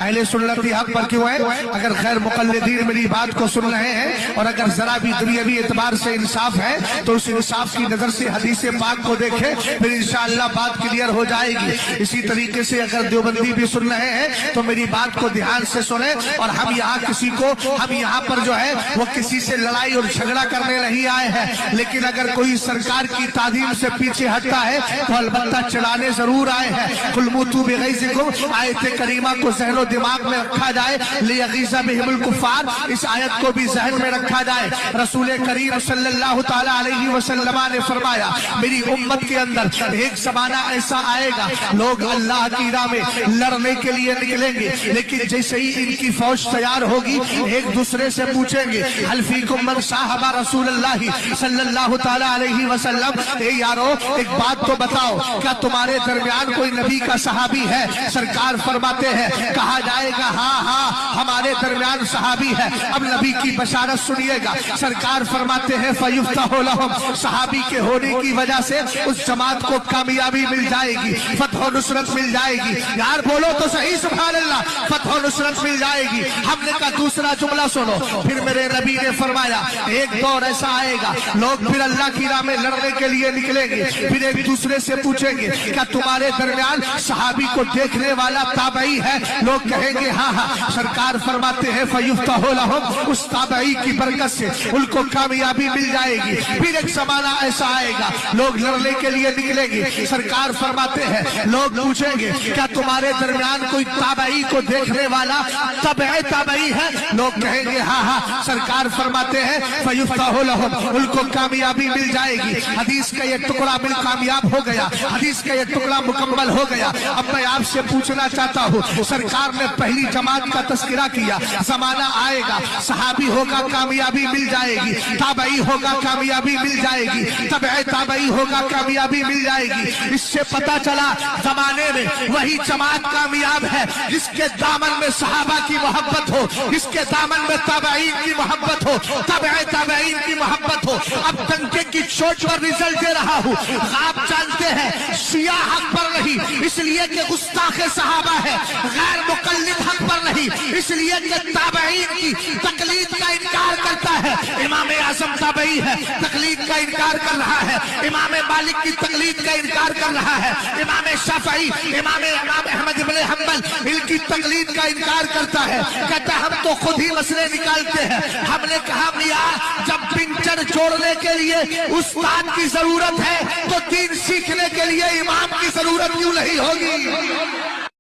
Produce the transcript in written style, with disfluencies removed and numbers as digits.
اہل سنت حق پر کیوں ہے؟ اگر غیر مقلدین میری بات کو سن رہے ہیں اور اگر ذرا بھی دنیاوی اعتبار سے انصاف ہے تو اس انصاف کی نظر سے حدیث پاک کو دیکھیں، پھر انشاءاللہ بات کلیئر ہو جائے گی۔ اسی طریقے سے اگر دیوبندی بھی سن رہے ہیں تو میری بات کو دھیان سے سنیں، اور ہم یہاں پر جو ہے وہ کسی سے لڑائی اور جھگڑا کرنے نہیں آئے ہیں، لیکن اگر کوئی سرکار کی تعظیم سے پیچھے ہٹتا ہے تو البتہ چڑھانے ضرور آئے ہیں۔ قُلْ مُوتُوا بِغَيْظِكُمْ آیت کریمہ کو ذہن و دماغ میں رکھا جائے، لِيَغِيظَ بِهِمُ الْكُفَّارِ اس آیت کو بھی ذہن میں رکھا جائے۔ رسول کریم صلی اللہ تعالی علیہ وسلم نے فرمایا میری امت کے اندر ایک زمانہ ایسا آئے گا لوگ اللہ کی راہ میں لڑنے کے لیے نکلیں گے، لیکن جیسے ہی ان کی فوج تیار ہوگی ایک دوسرے سے پوچھیں گے هل فیکم من صاحب رسول اللہ صلی اللہ تعالی علیہ وسلم، اے یارو ایک بات تو بتاؤ کیا تمہارے درمیان کوئی نبی کا صحابی ہے؟ سرکار فرماتے ہیں کہا جائے گا ہاں ہمارے درمیان صحابی ہے۔ اب نبی کی بشارت سنیے گا، سرکار فرماتے ہیں فَيُفْتَحُ لَهُمْ صحابی کے ہونے کی وجہ سے اس جماعت کو کامیابی مل جائے گی، فتح و نصرت مل جائے گی۔ یار بولو تو صحیح سبحان اللہ، فتح و نصرت مل جائے گی۔ ہم نے کہا دوسرا جملہ سنو، پھر میرے نبی نے فرمایا ایک دور ایسا آئے گا لوگ پھر اللہ کی راہ میں لڑنے کے لیے نکلیں گے، پھر ایک دوسرے سے پوچھیں گے کیا تمہارے درمیان صحابی کو دیکھنے والا تابعی ہے؟ لوگ کہیں گے ہاں۔ سرکار فرماتے ہیں فَيُفْتَحُ لَهُمْ اس تابعی کی برکت سے ان کو کامیابی مل جائے گی۔ پھر ایک زمانہ ایسا آئے گا لوگ لڑنے کے لیے نکلیں گے، سرکار فرماتے ہیں لوگ پوچھیں گے کیا تمہارے درمیان کوئی تابعی کو دیکھنے والا تابعی ہے؟ لوگ کہیں گے ہاں۔ سرکار فرماتے ہیں فَيُفْتَحُ لَهُمْ ان کو کامیابی مل جائے گی۔ حدیث کا یہ ٹکڑا مل کامیاب ہو گیا، حدیث کا یہ ٹکڑا مکمل ہو گیا۔ اب میں آپ سے پوچھنا چاہتا ہوں، سرکار نے پہلی جماعت کا تذکرہ کیا، زمانہ آئے گا صحابی ہوگا کامیابی مل جائے گی، تابعی ہوگا کامیابی مل جائے گی، تابعی ہوگا کامیابی مل جائے گی۔ اس سے پتا چلا زمانے میں وہی جماعت کامیاب ہے جس کے دامن میں صحابہ کی محبت ہو، جس کے دامن میں تابعین کی محبت ہو، تابعین کی محبت ہو۔ اب ڈنکے کی چوٹ پر رزلٹ دے رہا ہوں، آپ جانتے ہیں شیعہ حق پر نہیں اس لیے کہ گستاخ صحابہ ہے، غیر مقلد حق پر نہیں اس لیے کہ تابعین کی تقلید کا انکار کرتا ہے۔ امام اعظم تابعی ہے، تقلید کا انکار کر رہا ہے۔ امام مالک کی تقلید کا انکار کر رہا ہے۔ امام شافعی، امام احمد بن حنبل ان کی تقلید کا انکار کرتا ہے، کہتا ہے ہم تو خود ہی مسئلے نکالتے ہیں۔ ہم نے کہا میاں جب پنچر جوڑنے کے لیے استاد کی ضرورت ہے تو دین سیکھنے کے لیے امام کی ضرورت کیوں نہیں ہوگی؟